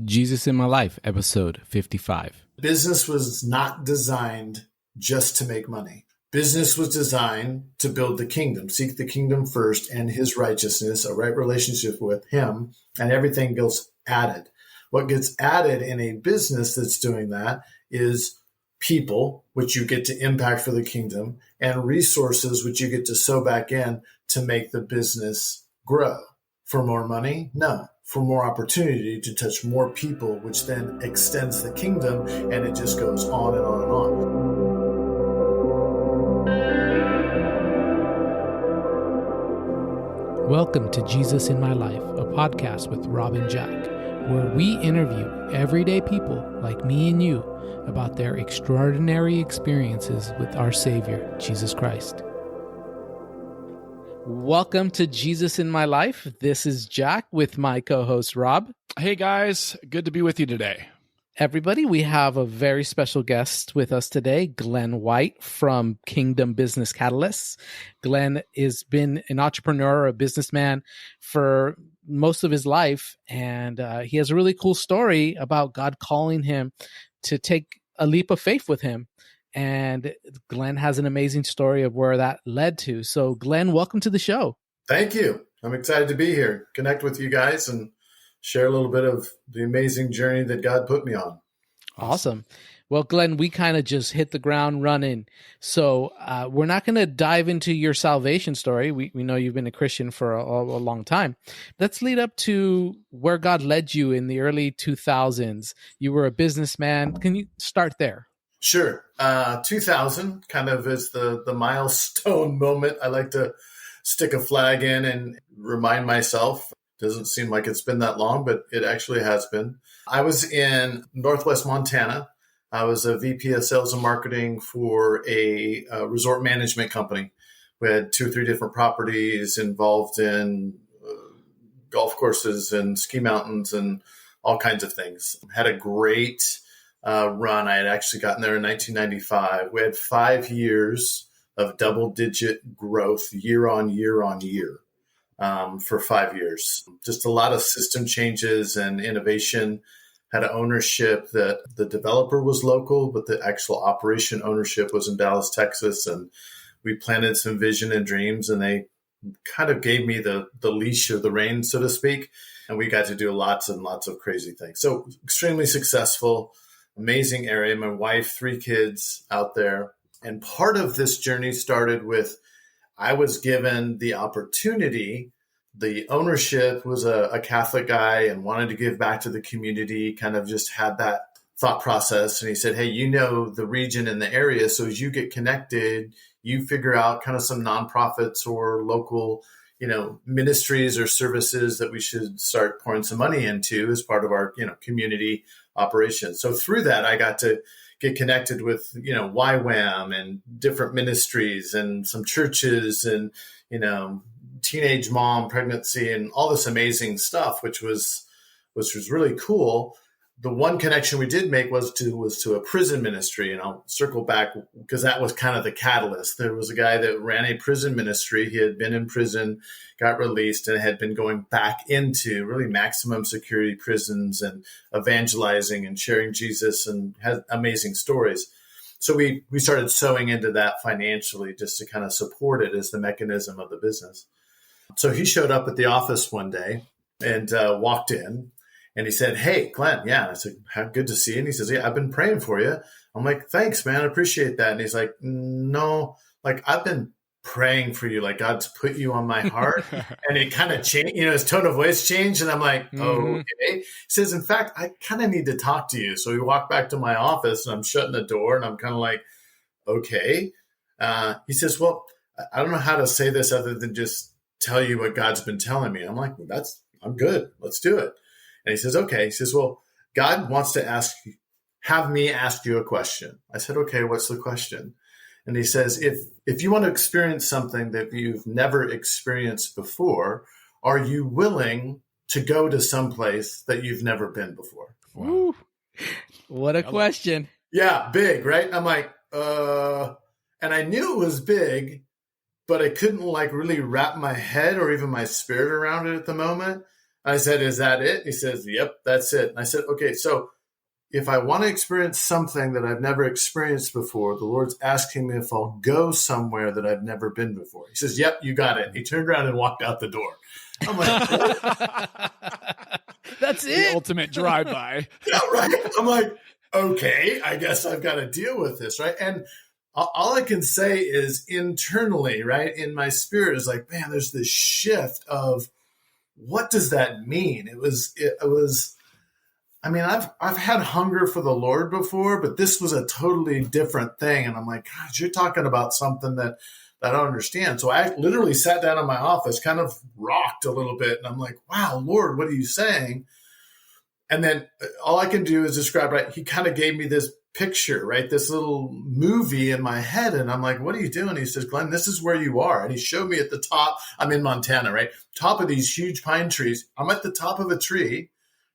Jesus in My Life, episode 55. Business was not designed just to make money. Business was designed to build the kingdom, seek the kingdom first and his righteousness, a right relationship with him, and everything gets added. What gets added in a business that's doing that is people, which you get to impact for the kingdom, and resources, which you get to sow back in to make the business grow. For more money? No. For more opportunity to touch more people, which then extends the kingdom, and it just goes on and on and on. Welcome to Jesus in My Life, a podcast with Rob and Jack, where we interview everyday people like me and you about their extraordinary experiences with our Savior, Jesus Christ. Welcome to Jesus in My Life. This is Jack with my co-host Rob. Hey guys, good to be with you today. Everybody, we have a very special guest with us today, Glen White from Kingdom Business Catalysts. Glen has been an entrepreneur, a businessman for most of his life, and he has a really cool story about God calling him to take a leap of faith with him. And Glen has an amazing story of where that led to. So Glen, welcome to the show. Thank you. I'm excited to be here, connect with you guys and share a little bit of the amazing journey that God put me on. Awesome. Well, Glen, we kind of just hit the ground running. So we're not going to dive into your salvation story. We know you've been a Christian for a long time. Let's lead up to where God led you in the early 2000s. You were a businessman. Can you start there? Sure. 2000 kind of is the milestone moment. I like to stick a flag in and remind myself. Doesn't seem like it's been that long, but it actually has been. I was in Northwest Montana. I was a VP of sales and marketing for a resort management company. We had 2 or 3 different properties involved in golf courses and ski mountains and all kinds of things. Had a great run. I had actually gotten there in 1995. We had 5 years of double-digit growth year on year on year for 5 years. Just a lot of system changes and innovation. Had an ownership that the developer was local, but the actual operation ownership was in Dallas, Texas. And we planted some vision and dreams, and they kind of gave me the leash or the rein, so to speak. And we got to do lots and lots of crazy things. So extremely successful. Amazing area. My wife, 3 kids out there. And part of this journey started with, I was given the opportunity. The ownership was a Catholic guy and wanted to give back to the community, kind of just had that thought process. And he said, hey, you know the region and the area. So as you get connected, you figure out kind of some nonprofits or local, ministries or services that we should start pouring some money into as part of our, community operations. So through that, I got to get connected with, YWAM and different ministries and some churches and, teenage mom pregnancy and all this amazing stuff, which was really cool. The one connection we did make was to a prison ministry, and I'll circle back because that was kind of the catalyst. There was a guy that ran a prison ministry. He had been in prison, got released, and had been going back into really maximum security prisons and evangelizing and sharing Jesus, and had amazing stories. So we started sowing into that financially just to kind of support it as the mechanism of the business. So he showed up at the office one day and walked in. And he said, hey, Glen, yeah. I said, how good to see you. And he says, yeah, I've been praying for you. I'm like, thanks, man. I appreciate that. And he's like, no, I've been praying for you. God's put you on my heart. And it kind of changed, his tone of voice changed. And I'm like, oh, okay. He says, in fact, I kind of need to talk to you. So we walked back to my office and I'm shutting the door and I'm kind of like, okay. He says, well, I don't know how to say this other than just tell you what God's been telling me. I'm like, I'm good. Let's do it. And he says, okay. He says, well, God wants to have me ask you a question. I said, okay, what's the question? And he says, if you want to experience something that you've never experienced before, are you willing to go to some place that you've never been before? Wow. What a question. Yeah, big, right? I'm like, and I knew it was big, but I couldn't really wrap my head or even my spirit around it at the moment. I said, is that it? He says, yep, that's it. And I said, okay, so if I want to experience something that I've never experienced before, the Lord's asking me if I'll go somewhere that I've never been before. He says, yep, you got it. He turned around and walked out the door. I'm like, that's the it. ultimate drive-by. Yeah, right. I'm like, okay, I guess I've got to deal with this, right? And all I can say is internally, right, in my spirit is like, man, there's this shift of what does that mean? It was. I mean, I've had hunger for the Lord before, but this was a totally different thing. And I'm like, God, you're talking about something that I don't understand. So I literally sat down in my office, kind of rocked a little bit. And I'm like, wow, Lord, what are you saying? And then all I can do is describe, right? He kind of gave me this picture, right? This little movie in my head. And I'm like, what are you doing? He says, Glenn, this is where you are. And he showed me at the top. I'm in Montana, right? Top of these huge pine trees. I'm at the top of a tree,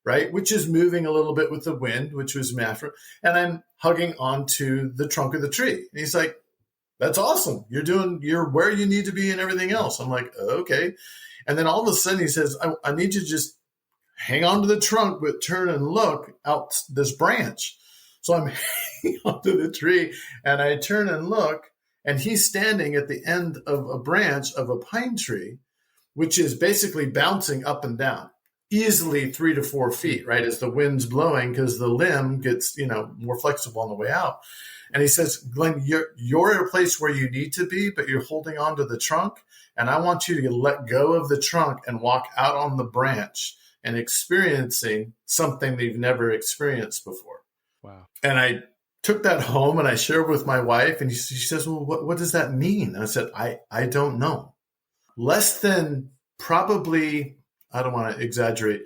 right? Which is moving a little bit with the wind, which was Mafra. And I'm hugging onto the trunk of the tree. And he's like, that's awesome. You're where you need to be and everything else. I'm like, okay. And then all of a sudden he says, I need you to just hang on to the trunk, but turn and look out this branch. So I'm hanging onto the tree and I turn and look, and he's standing at the end of a branch of a pine tree, which is basically bouncing up and down, easily 3 to 4 feet, right? As the wind's blowing, because the limb gets, more flexible on the way out. And he says, Glenn, you're at a place where you need to be, but you're holding on to the trunk. And I want you to let go of the trunk and walk out on the branch and experiencing something they've never experienced before. Wow. And I took that home and I shared with my wife, and she says, well, what does that mean? And I said, I don't know. Less than probably, I don't want to exaggerate,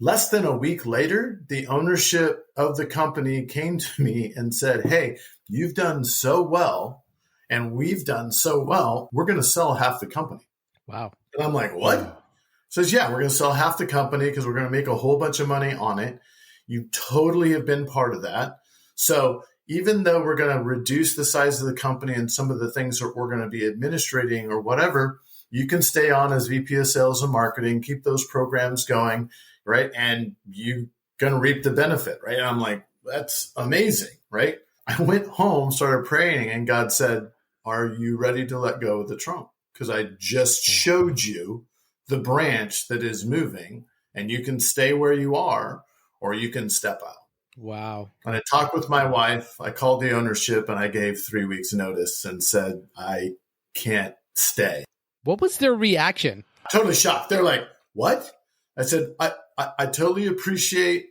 less than a week later, the ownership of the company came to me and said, hey, you've done so well and we've done so well, we're going to sell half the company. Wow. And I'm like, what? Says, yeah, we're going to sell half the company because we're going to make a whole bunch of money on it. You totally have been part of that. So even though we're going to reduce the size of the company and some of the things that we're going to be administrating or whatever, you can stay on as VP of sales and marketing, keep those programs going, right? And you're going to reap the benefit, right? And I'm like, that's amazing, right? I went home, started praying, and God said, are you ready to let go of the trunk? Because I just showed you the branch that is moving, and you can stay where you are or you can step out. Wow. And I talked with my wife. I called the ownership and I gave 3 weeks notice and said, I can't stay. What was their reaction? Totally shocked. They're like, what? I said, I totally appreciate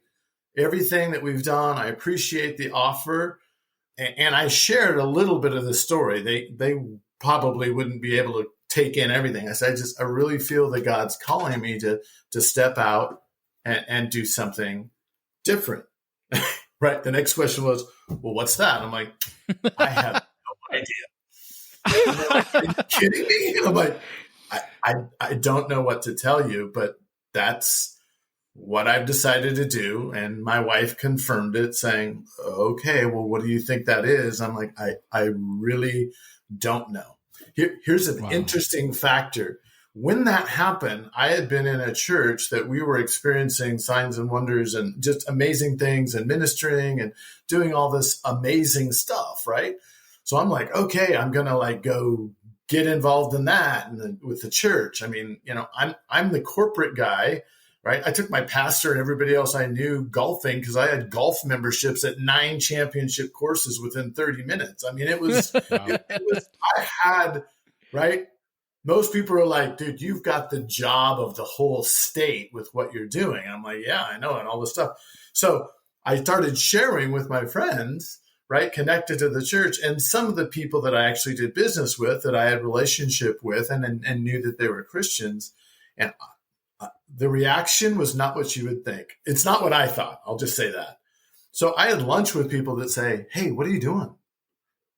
everything that we've done. I appreciate the offer. And I shared a little bit of the story. They probably wouldn't be able to take in everything. I said, I really feel that God's calling me to step out and do something different. Right. The next question was, well, what's that? I'm like, I have no idea. Like, are you kidding me? I'm like, I don't know what to tell you, but that's what I've decided to do. And my wife confirmed it, saying, okay, well, what do you think that is? I'm like, I really don't know. Here's an interesting factor. When that happened, I had been in a church that we were experiencing signs and wonders and just amazing things and ministering and doing all this amazing stuff, right? So I'm like, okay, I'm going to go get involved in that and with the church. I mean, I'm the corporate guy, right? I took my pastor and everybody else I knew golfing because I had golf memberships at 9 championship courses within 30 minutes. I mean, it was, I had, right? Most people are like, dude, you've got the job of the whole state with what you're doing. And I'm like, yeah, I know, and all this stuff. So I started sharing with my friends, right, connected to the church, and some of the people that I actually did business with, that I had relationship with and knew that they were Christians. And the reaction was not what you would think. It's not what I thought. I'll just say that. So I had lunch with people that say, hey, what are you doing?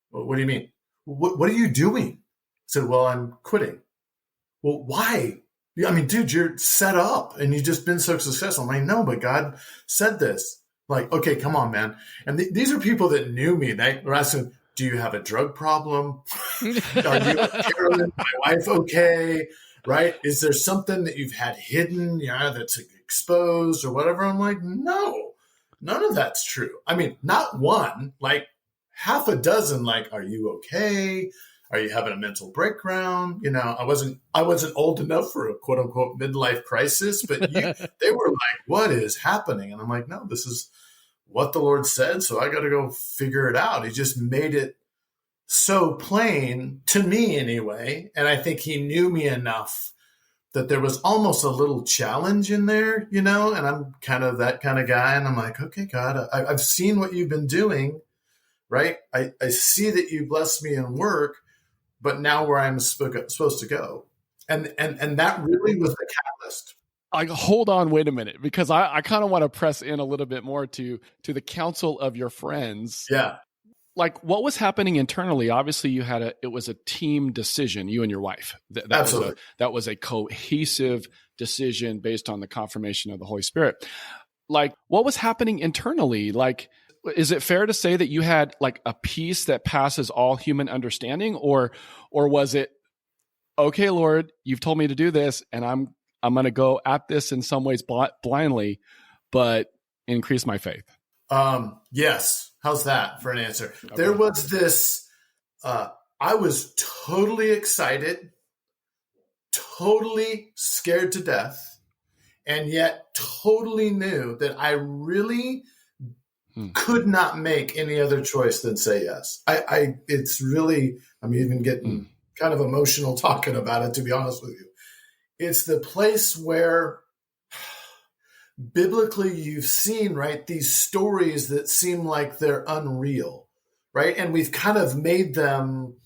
What do you mean? What are you doing? I said, well, I'm quitting. Well, why? I mean, dude, you're set up and you've just been so successful. I'm like, no, but God said this. Like, okay, come on, man. And these are people that knew me. They were asking, do you have a drug problem? Are you, Carolyn, my wife, okay? Right? Is there something that you've had hidden? That's exposed or whatever. I'm like, no, none of that's true. I mean, not one, like half a dozen, like, are you okay? Are you having a mental breakdown? I wasn't old enough for a quote unquote midlife crisis, but they were like, what is happening? And I'm like, no, this is what the Lord said. So I got to go figure it out. He just made it so plain to me anyway. And I think he knew me enough that there was almost a little challenge in there, and I'm kind of that kind of guy. And I'm like, okay, God, I've seen what you've been doing, right? I see that you blessed me in work, but now where I'm supposed to go. And that really was the catalyst. Hold on, wait a minute, because I kind of want to press in a little bit more to the counsel of your friends. Yeah. Like, what was happening internally? Obviously, it was a team decision, you and your wife. Absolutely. That was a cohesive decision based on the confirmation of the Holy Spirit. Like, what was happening internally? Like, is it fair to say that you had like a peace that passes all human understanding, or was it, okay, Lord, you've told me to do this, and I'm going to go at this in some ways blindly, but increase my faith? Yes. How's that for an answer? Okay. There was this, I was totally excited, totally scared to death, and yet totally knew that I really could not make any other choice than say yes. It's really, I'm even getting kind of emotional talking about it, to be honest with you. It's the place where biblically you've seen, right, these stories that seem like they're unreal, right? And we've kind of made them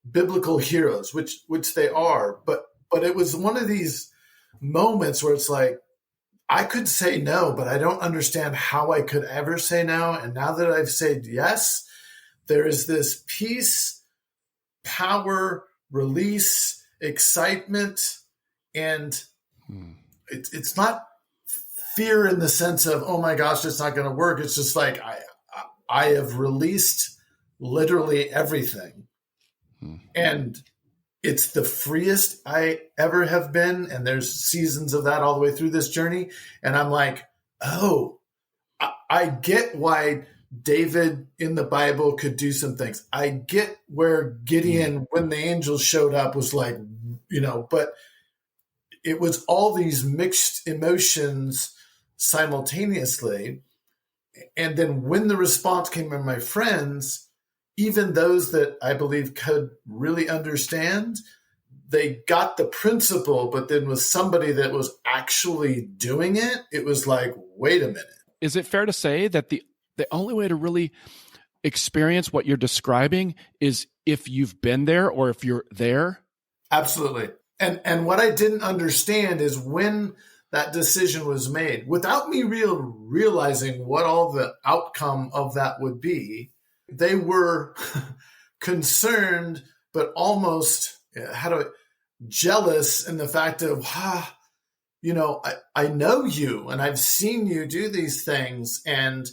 biblical heroes, which they are. But it was one of these moments where it's like, I could say no, but I don't understand how I could ever say no. And now that I've said yes, there is this peace, power, release, excitement, and it's not fear in the sense of, oh my gosh, it's not going to work. It's just like, I have released literally everything. And it's the freest I ever have been. And there's seasons of that all the way through this journey. And I'm like, oh, I get why David in the Bible could do some things. I get where Gideon, when the angels showed up, was like, but it was all these mixed emotions simultaneously. And then when the response came from my friends, even those that I believe could really understand, they got the principle, but then with somebody that was actually doing it, it was like, wait a minute. Is it fair to say that the only way to really experience what you're describing is if you've been there or if you're there? Absolutely. And what I didn't understand is when that decision was made, without me realizing what all the outcome of that would be, they were concerned, but almost jealous in the fact of, I know you and I've seen you do these things and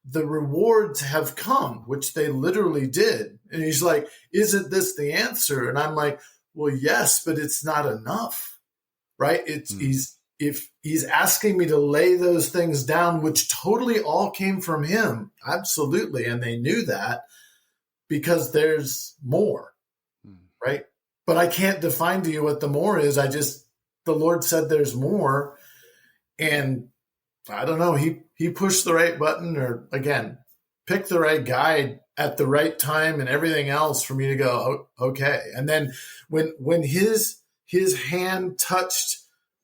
the rewards have come, which they literally did. And he's like, isn't this the answer? And I'm like, well, yes, but it's not enough, right? If he's asking me to lay those things down, which totally all came from him. Absolutely. And they knew that because there's more, right? But I can't define to you what the more is. The Lord said there's more. And I don't know, he pushed the right button, or again, picked the right guy at the right time and everything else for me to go, oh, okay. And then when his hand touched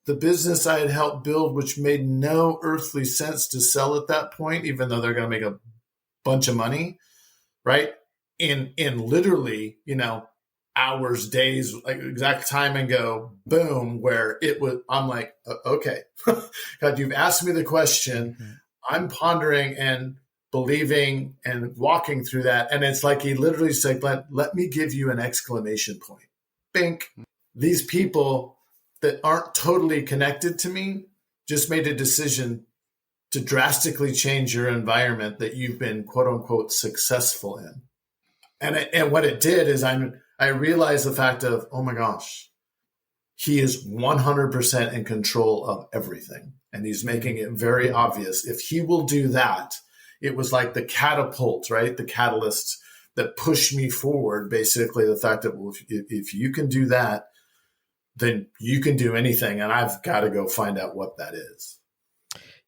the business I had helped build, which made no earthly sense to sell at that point, even though they're going to make a bunch of money, right? In literally, hours, days, like exact time, and go boom, where it was, I'm like, okay, God, you've asked me the question. Mm-hmm. I'm pondering and believing and walking through that. And it's like he literally said, Glenn, let me give you an exclamation point. Bink. These people that aren't totally connected to me just made a decision to drastically change your environment that you've been, quote unquote, successful in. And what it did is I realized the fact of, oh my gosh, he is 100% in control of everything. And he's making it very obvious. If he will do that, it was like the catapult, right? The catalyst that pushed me forward. Basically, the fact that, well, if you can do that, then you can do anything. And I've got to go find out what that is.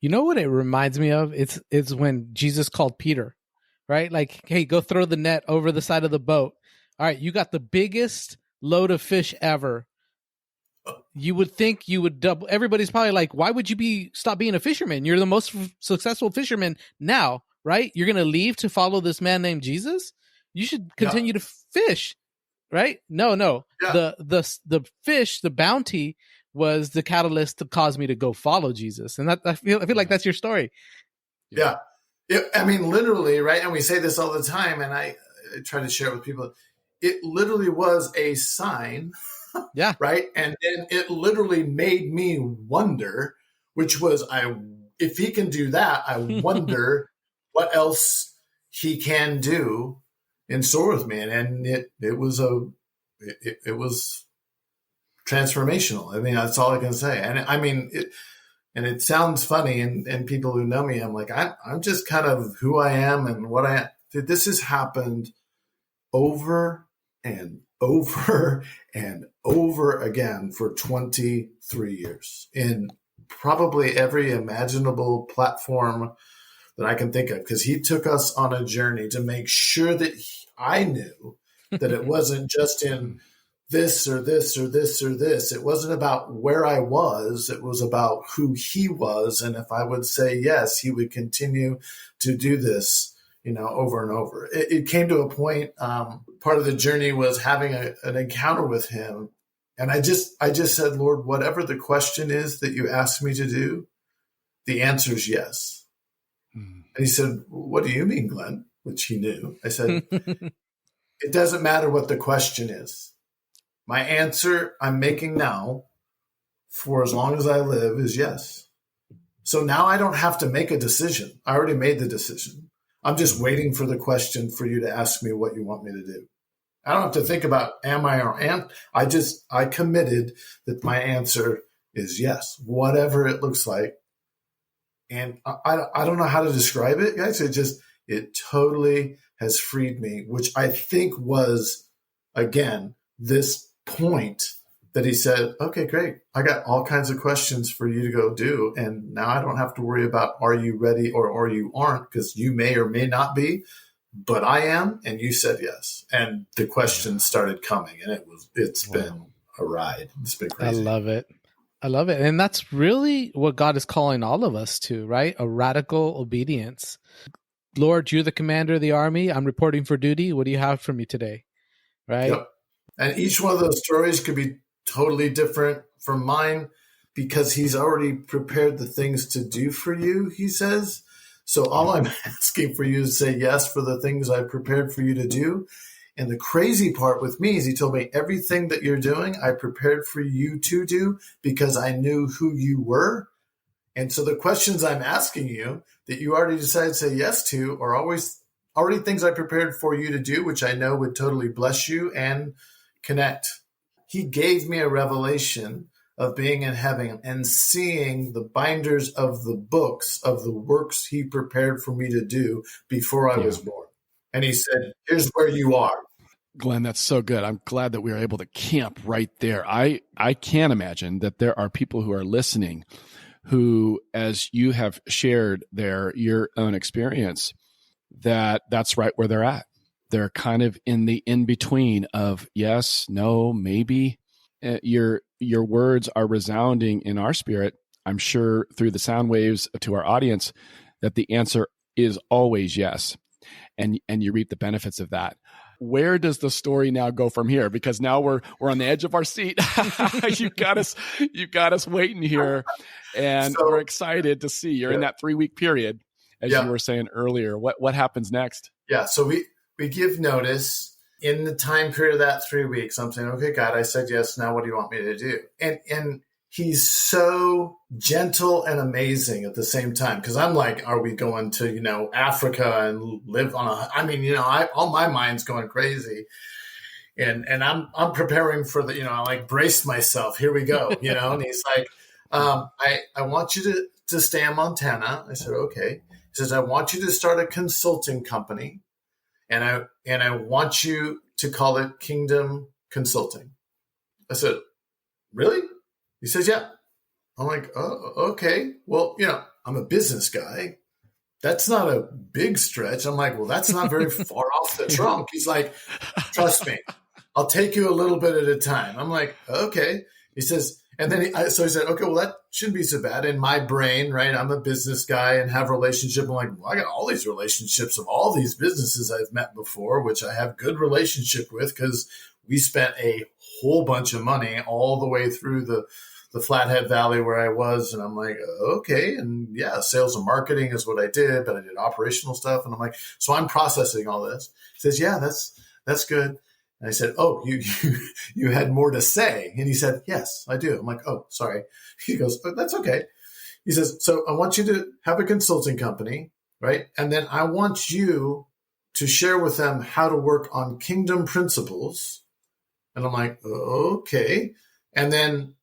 You know what it reminds me of? It's when Jesus called Peter, right? Like, hey, go throw the net over the side of the boat. All right, you got the biggest load of fish ever. You would think you would double. Everybody's probably like, why would you stop being a fisherman? You're the most successful fisherman now, right? You're going to leave to follow this man named Jesus? You should continue to fish, right? No. Yeah. The fish, the bounty was the catalyst to cause me to go follow Jesus. And that I feel like that's your story. Yeah. I mean, literally, right? And we say this all the time, and I try to share it with people. It literally was a sign. Yeah. Right. And then it literally made me wonder, which was, if he can do that, I wonder what else he can do in store with me. And it was transformational. I mean, that's all I can say. And I mean, it sounds funny, and people who know me, I'm like, I'm just kind of who I am and what I am. Dude, this has happened over and over and over again for 23 years in probably every imaginable platform that I can think of, because he took us on a journey to make sure that I knew that it wasn't just in this or this or this or this. It wasn't about where I was. It was about who he was. And if I would say yes, he would continue to do this, over and over. It came to a point, part of the journey was having an encounter with him. And I just said, Lord, whatever the question is that you asked me to do, the answer is yes. And he said, what do you mean, Glenn? Which he knew. I said, it doesn't matter what the question is. My answer I'm making now for as long as I live is yes. So now I don't have to make a decision. I already made the decision. I'm just waiting for the question for you to ask me what you want me to do. I don't have to think about am I or am I committed that my answer is yes, whatever it looks like. And I don't know how to describe it, guys. It totally has freed me, which I think was, again, this point that he said, okay, great. I got all kinds of questions for you to go do. And now I don't have to worry about, are you ready or you aren't? Because you may or may not be, but I am. And you said yes. And the questions started coming, and it's been a ride. It's been crazy. I love it. And that's really what God is calling all of us to, right? A radical obedience. Lord, you're the commander of the army. I'm reporting for duty. What do you have for me today? Right. Yep. And each one of those stories could be totally different from mine, because he's already prepared the things to do for you, he says. So all I'm asking for you is to say yes for the things I prepared for you to do. And the crazy part with me is he told me everything that you're doing, I prepared for you to do because I knew who you were. And so the questions I'm asking you that you already decided to say yes to are always already things I prepared for you to do, which I know would totally bless you and connect. He gave me a revelation of being in heaven and seeing the binders of the books of the works he prepared for me to do before I was born. And he said, here's where you are. Glenn, that's so good. I'm glad that we were able to camp right there. I can imagine that there are people who are listening who, as you have shared your own experience, that's right where they're at. They're kind of in the in-between of yes, no, maybe. Your words are resounding in our spirit, I'm sure through the sound waves to our audience, that the answer is always yes. And you reap the benefits of that. Where does the story now go from here? Because now we're on the edge of our seat. You got us waiting here, and we're excited to see you're in that 3-week period, as you were saying earlier. What happens next? Yeah, so we give notice in the time period of that 3 weeks. I'm saying, okay, God, I said yes. Now, what do you want me to do? And he's so gentle and amazing at the same time. Because I'm like, are we going to, Africa and live on all my mind's going crazy. And I'm preparing for the, I like braced myself. Here we go, And he's like, I want you to stay in Montana. I said, okay. He says, I want you to start a consulting company, and I want you to call it Kingdom Consulting. I said, really? He says, yeah. I'm like, oh, okay. Well, I'm a business guy. That's not a big stretch. I'm like, well, that's not very far off the trunk. He's like, trust me, I'll take you a little bit at a time. I'm like, okay. He says, and then so he said, okay, well, that shouldn't be so bad. In my brain, right, I'm a business guy and have relationship. I'm like, well, I got all these relationships of all these businesses I've met before, which I have good relationship with because we spent a whole bunch of money all the way through the Flathead Valley where I was. And I'm like, okay. And yeah, sales and marketing is what I did, but I did operational stuff. And I'm like, so I'm processing all this. He says, yeah, that's good. And I said, oh, you had more to say. And he said, yes, I do. I'm like, oh, sorry. He goes, oh, that's okay. He says, so I want you to have a consulting company, right? And then I want you to share with them how to work on kingdom principles. And I'm like, okay. And then,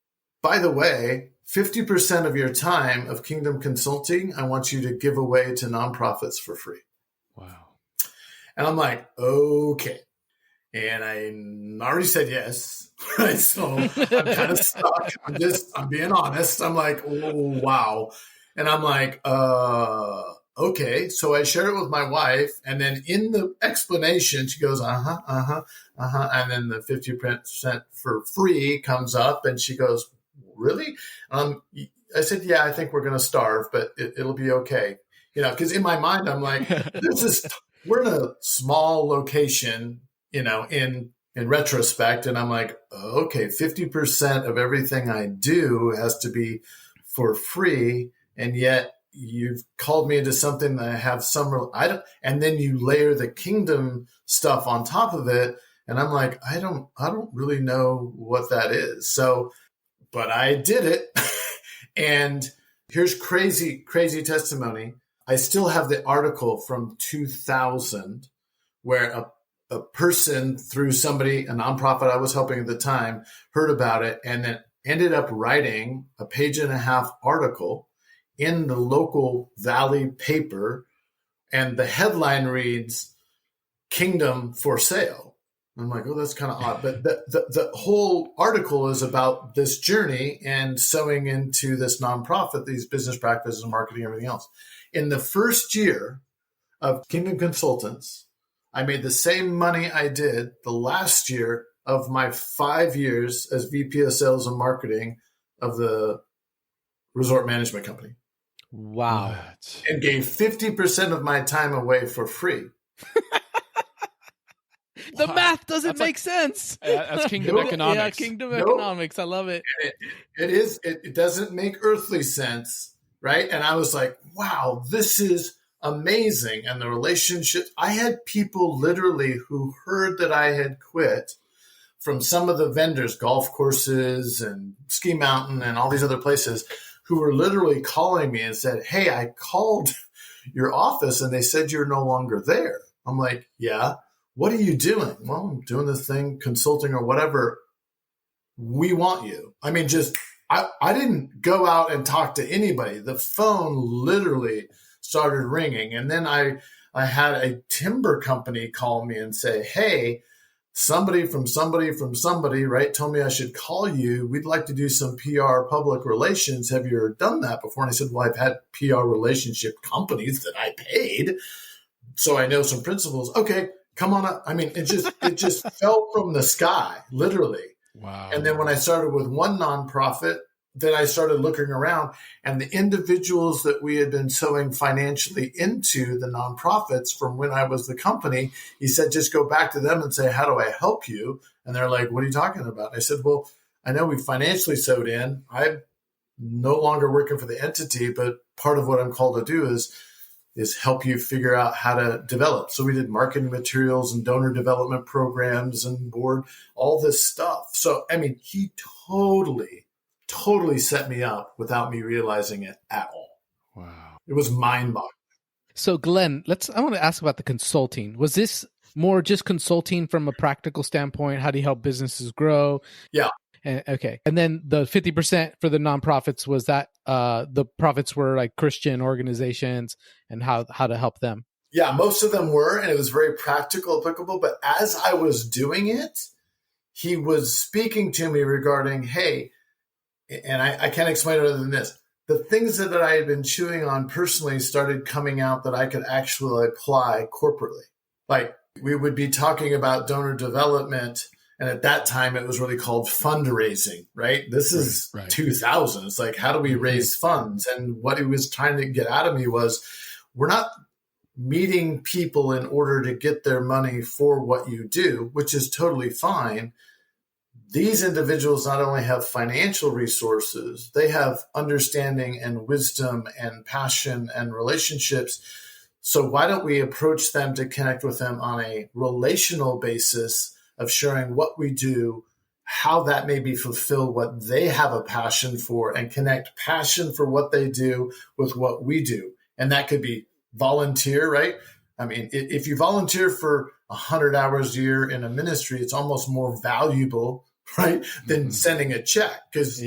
by the way, 50% of your time of Kingdom Consulting, I want you to give away to nonprofits for free. Wow. And I'm like, okay. And I already said yes, right? So I'm kind of stuck. I'm being honest. I'm like, oh, wow. And I'm like, okay. So I shared it with my wife. And then in the explanation, she goes, and then the 50% for free comes up and she goes, really? I said, yeah, I think we're going to starve, but it'll be okay. Because in my mind, I'm like, we're in a small location, in retrospect. And I'm like, okay, 50% of everything I do has to be for free. And yet you've called me into something that I have and then you layer the kingdom stuff on top of it. And I'm like, I don't really know what that is. So, but I did it. And here's crazy testimony. I still have the article from 2000 where a person through somebody, a nonprofit I was helping at the time, heard about it and then ended up writing a 1.5-page article in the local Valley paper. And the headline reads, Kingdom for Sale. I'm like, oh, that's kind of odd. But the whole article is about this journey and sewing into this nonprofit, these business practices and marketing, everything else. In the first year of Kingdom Consultants, I made the same money I did the last year of my 5 years as VP of Sales and Marketing of the resort management company. Wow. What? And gave 50% of my time away for free. The math doesn't make sense. That's kingdom economics. Yeah, kingdom economics. I love it. It doesn't make earthly sense, right? And I was like, wow, this is amazing. And the relationships, I had people literally who heard that I had quit from some of the vendors, golf courses and Ski Mountain and all these other places, who were literally calling me and said, hey, I called your office and they said you're no longer there. I'm like, yeah. What are you doing? Well, I'm doing this thing, consulting or whatever. We want you. I mean, I didn't go out and talk to anybody. The phone literally started ringing. And then I had a timber company call me and say, hey, somebody from somebody, right, told me I should call you. We'd like to do some PR public relations. Have you ever done that before? And I said, well, I've had PR relationship companies that I paid, so I know some principles. Okay, come on up. I mean, it just fell from the sky, literally. Wow. And then when I started with one nonprofit, then I started looking around, and the individuals that we had been sowing financially into the nonprofits from when I was the company, he said, just go back to them and say, how do I help you? And they're like, what are you talking about? And I said, well, I know we financially sowed in. I'm no longer working for the entity, but part of what I'm called to do is help you figure out how to develop. So we did marketing materials and donor development programs and board, all this stuff. So, I mean, he totally set me up without me realizing it at all. Wow. It was mind-boggling. So Glenn, I want to ask about the consulting. Was this more just consulting from a practical standpoint? How do you help businesses grow? Yeah. Okay. And then the 50% for the nonprofits, was that the prophets were like Christian organizations and how to help them. Yeah, most of them were, and it was very practical, applicable. But as I was doing it, he was speaking to me regarding, hey, and I can't explain it other than this. The things that I had been chewing on personally started coming out that I could actually apply corporately. Like we would be talking about donor development, and at that time it was really called fundraising, right? This is 2000. It's like, how do we raise funds? And what he was trying to get out of me was, we're not meeting people in order to get their money for what you do, which is totally fine. These individuals not only have financial resources, they have understanding and wisdom and passion and relationships. So why don't we approach them to connect with them on a relational basis of sharing what we do, how that maybe fulfill what they have a passion for, and connect passion for what they do with what we do. And that could be volunteer, right? I mean, if you volunteer for 100 hours a year in a ministry, it's almost more valuable, right, than sending a check. Because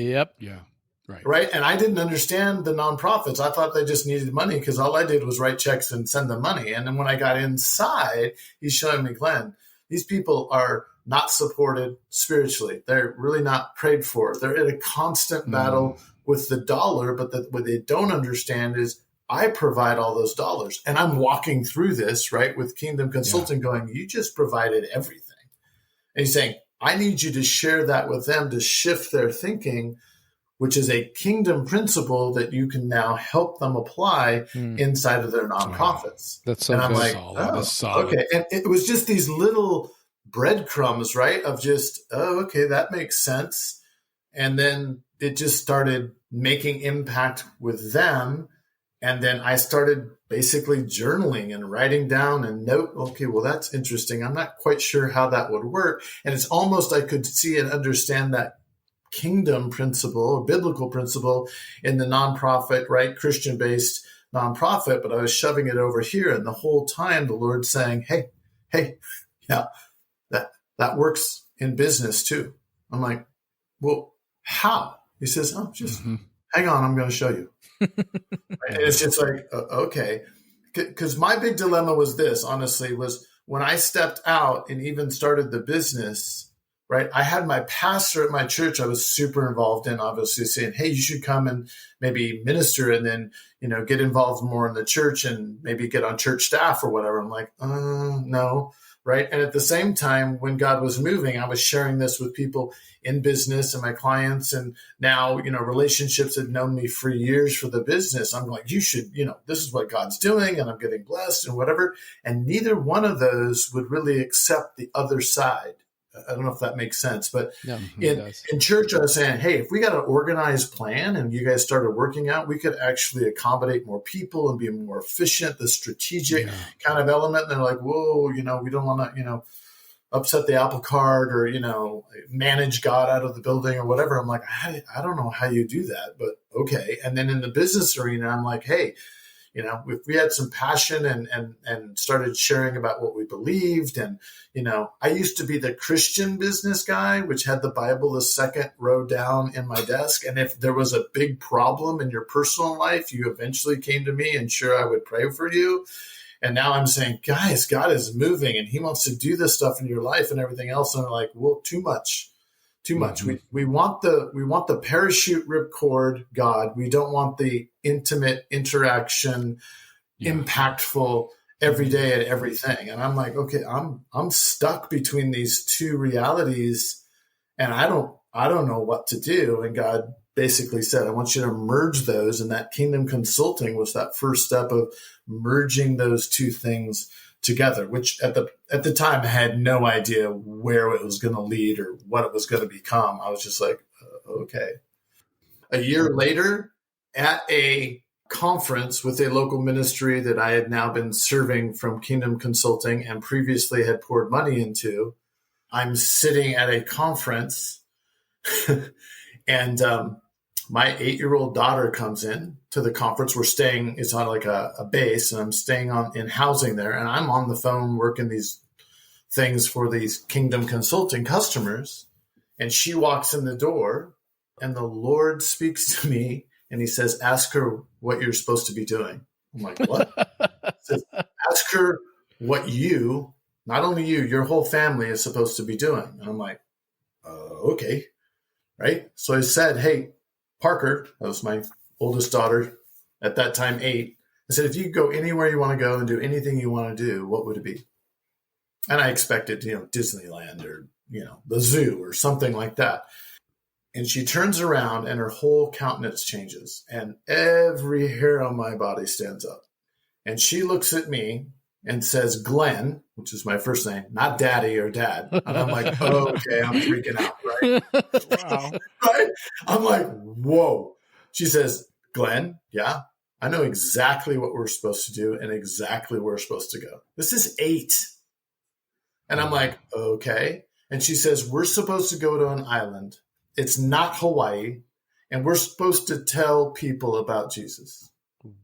right. And I didn't understand the nonprofits. I thought they just needed money because all I did was write checks and send them money. And then when I got inside, he's showing me, Glenn, these people are not supported spiritually. They're really not prayed for. They're in a constant battle with the dollar. But what they don't understand is, I provide all those dollars, and I'm walking through this, right, with Kingdom Consulting going, you just provided everything. And he's saying, I need you to share that with them to shift their thinking, which is a kingdom principle that you can now help them apply inside of their nonprofits. That's so and I'm like, solid. Okay. And it was just these little breadcrumbs, right, of just, okay, that makes sense. And then it just started making impact with them. And then I started basically journaling and writing down and note, okay, well, that's interesting. I'm not quite sure how that would work. And it's almost, I could see and understand that kingdom principle or biblical principle in the nonprofit, right, Christian-based nonprofit, but I was shoving it over here. And the whole time the Lord's saying, hey, yeah, that works in business too. I'm like, well, how? He says, just hang on, I'm going to show you. And it's just like, okay. Because my big dilemma was this, honestly, was when I stepped out and even started the business, right? I had my pastor at my church I was super involved in, obviously saying, hey, you should come and maybe minister and then, get involved more in the church and maybe get on church staff or whatever. I'm like, no. Right. And at the same time, when God was moving, I was sharing this with people in business and my clients. And now, relationships had known me for years for the business. I'm like, you should, this is what God's doing and I'm getting blessed and whatever. And neither one of those would really accept the other side. I don't know if that makes sense, but in church, I was saying, hey, if we got an organized plan and you guys started working out, we could actually accommodate more people and be more efficient, the strategic kind of element. And they're like, whoa, we don't want to, upset the apple cart or, manage God out of the building or whatever. I'm like, I don't know how you do that, but okay. And then in the business arena, I'm like, hey, if we had some passion and started sharing about what we believed. And, I used to be the Christian business guy, which had the Bible the second row down in my desk. And if there was a big problem in your personal life, you eventually came to me and sure, I would pray for you. And now I'm saying, guys, God is moving and he wants to do this stuff in your life and everything else. And I'm like, well, too much. We want the parachute ripcord God. We don't want the intimate interaction, impactful every day at everything. And I'm like, okay, I'm stuck between these two realities and I don't know what to do. And God basically said, I want you to merge those. And that Kingdom Consulting was that first step of merging those two things together, which at the time I had no idea where it was going to lead or what it was going to become. I was just like, okay. A year later, at a conference with a local ministry that I had now been serving from Kingdom Consulting and previously had poured money into, I'm sitting at a conference and my 8-year-old daughter comes in to the conference. We're staying, it's on like a base, and I'm staying in housing there. And I'm on the phone working these things for these Kingdom Consulting customers. And she walks in the door and the Lord speaks to me and he says, ask her what you're supposed to be doing. I'm like, what? He says, ask her what you, not only you, your whole family is supposed to be doing. And I'm like, okay. Right. So I said, hey, Parker, that was my oldest daughter at that time, 8. I said, if you could go anywhere you want to go and do anything you want to do, what would it be? And I expected, Disneyland or, the zoo or something like that. And she turns around and her whole countenance changes and every hair on my body stands up. And she looks at me and says, Glenn, which is my first name, not Daddy or Dad. And I'm like, oh, okay, I'm freaking out, right? Wow. Right? I'm like, whoa. She says, Glenn, yeah, I know exactly what we're supposed to do and exactly where we're supposed to go. This is 8. And I'm like, okay. And she says, we're supposed to go to an island. It's not Hawaii. And we're supposed to tell people about Jesus.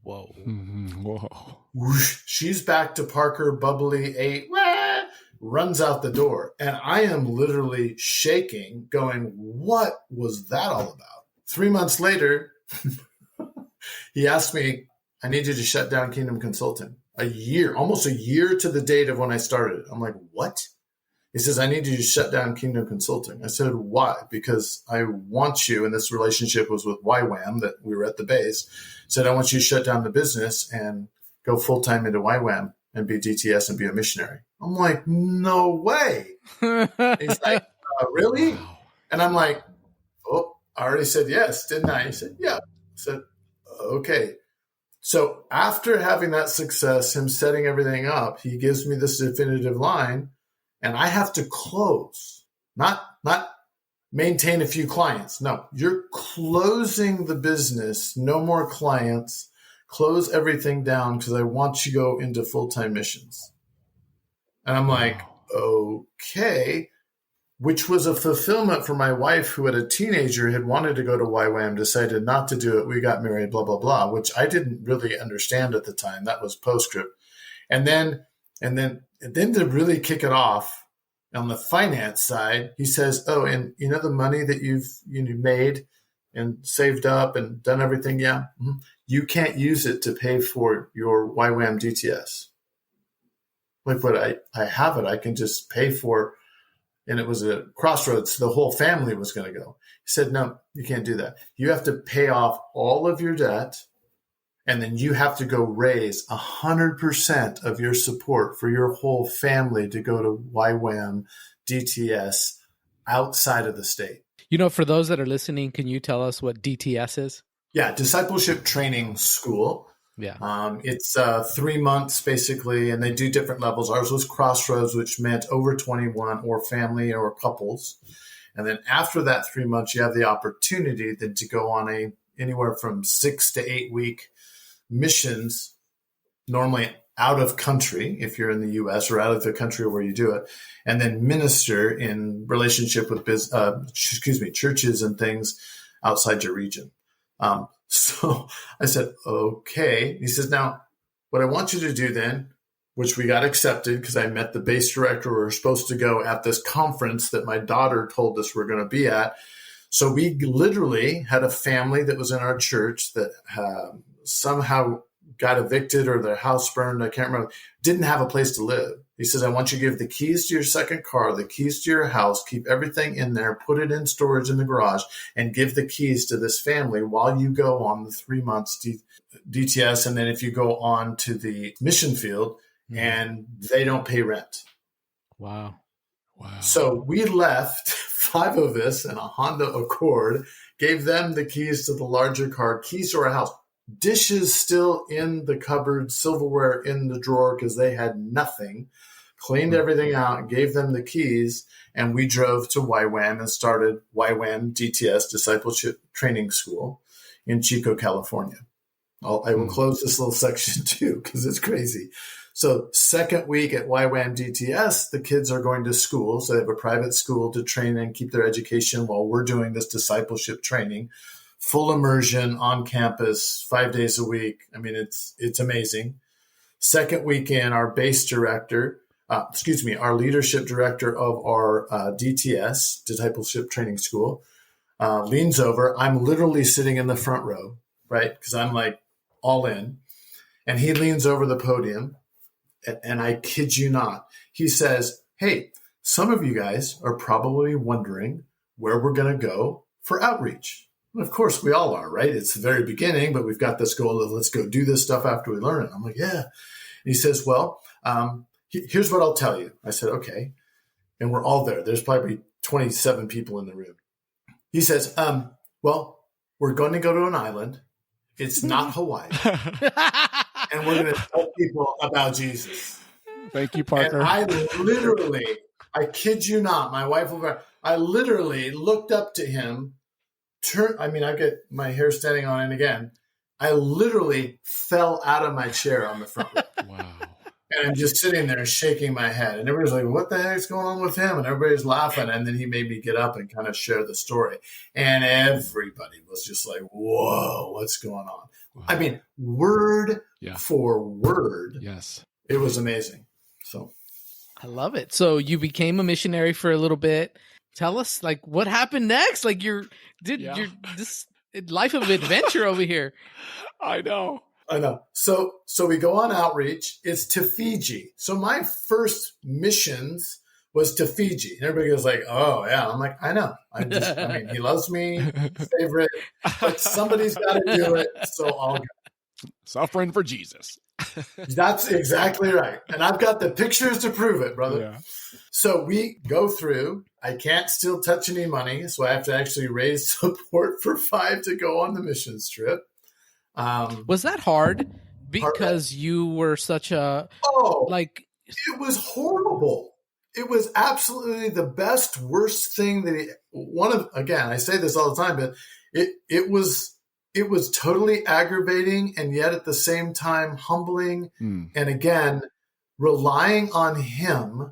Whoa. Whoa. Whoosh, she's back to Parker, bubbly 8, wah, runs out the door. And I am literally shaking, going, what was that all about? 3 months later, he asked me, I need you to shut down Kingdom Consulting. Almost a year to the date of when I started. I'm like, what? He says, I need you to shut down Kingdom Consulting. I said, why? Because I want you, and this relationship was with YWAM that we were at the base, said, I want you to shut down the business and go full-time into YWAM and be DTS and be a missionary. I'm like, no way. He's like, really? Wow. And I'm like, oh, I already said yes, didn't I? He said, yeah. I said, okay. So after having that success, him setting everything up, he gives me this definitive line, and I have to close, not maintain a few clients. No, you're closing the business, no more clients, close everything down because I want you to go into full-time missions. And I'm like, okay, which was a fulfillment for my wife who, at a teenager, had wanted to go to YWAM, decided not to do it. We got married, blah, blah, blah, which I didn't really understand at the time. That was postscript. And then to really kick it off on the finance side, he says, oh, and the money that you've made and saved up and done everything, yeah, you can't use it to pay for your YWAM DTS. Like, but I have it. I can just pay for. And it was a crossroads. The whole family was going to go. He said, no, you can't do that. You have to pay off all of your debt, and then you have to go raise 100% of your support for your whole family to go to YWAM DTS outside of the state. For those that are listening, can you tell us what DTS is? Yeah, Discipleship Training School. Yeah. It's 3 months basically, and they do different levels. Ours was Crossroads, which meant over 21 or family or couples. And then after that 3 months, you have the opportunity then to go on anywhere from 6 to 8 week missions, normally out of country, if you're in the U.S. or out of the country where you do it, and then minister in relationship with churches and things outside your region. So I said, okay. He says, now, what I want you to do then, which we got accepted because I met the base director. We were supposed to go at this conference that my daughter told us we're going to be at. So we literally had a family that was in our church that somehow got evicted or their house burned. I can't remember. Didn't have a place to live. He says, I want you to give the keys to your second car, the keys to your house, keep everything in there, put it in storage in the garage, and give the keys to this family while you go on the 3 months DTS. And then if you go on to the mission field, and they don't pay rent. Wow. So we left 5 of us in a Honda Accord, gave them the keys to the larger car, keys to our house. Dishes still in the cupboard, silverware in the drawer because they had nothing. Cleaned everything out, gave them the keys, and we drove to YWAM and started YWAM DTS, Discipleship Training School, in Chico, California. I will close this little section too because it's crazy. So second week at YWAM DTS, the kids are going to school. So they have a private school to train and keep their education while we're doing this discipleship training. Full immersion on campus, 5 days a week. I mean, it's amazing. Second weekend, our base director, our leadership director of our DTS, Discipleship Training School, leans over. I'm literally sitting in the front row. right? Because I'm like all in. And he leans over the podium, and I kid you not, he says, hey, some of you guys are probably wondering where we're going to go for outreach. And of course, we all are, right? It's the very beginning, but we've got this goal of let's go do this stuff after we learn it. I'm like, yeah. And he says, well, here's what I'll tell you. I said, okay. And we're all there. There's probably 27 people in the room. He says, well, we're going to go to an island. It's not Hawaii. And we're going to tell people about Jesus. Thank you, Parker. And I kid you not, my wife I literally looked up to him, I get my hair standing on end again. I literally fell out of my chair on the front row. Wow. And I'm just sitting there shaking my head. And everybody's like, what the heck's going on with him? And everybody's laughing. And then he made me get up and kind of share the story. And everybody was just like, whoa, what's going on? Wow. I mean, word for word. Yes. It was amazing. So I love it. So you became a missionary for a little bit. Tell us, like, what happened next? Like, you're this life of adventure over here. I know. So we go on outreach. It's to Fiji. So my first missions was to Fiji. And everybody goes like, oh, yeah. I'm like, I know. He loves me, favorite, but somebody's got to do it. So I'll go. Suffering for Jesus. That's exactly right. And I've got the pictures to prove it, brother. Yeah. So we go through. I can't still touch any money. So I have to actually raise support for 5 to go on the missions trip. Was that hard? Because you were such a it was horrible. It was absolutely the best, worst thing that again, I say this all the time, but it was totally aggravating and yet at the same time humbling. And again, relying on him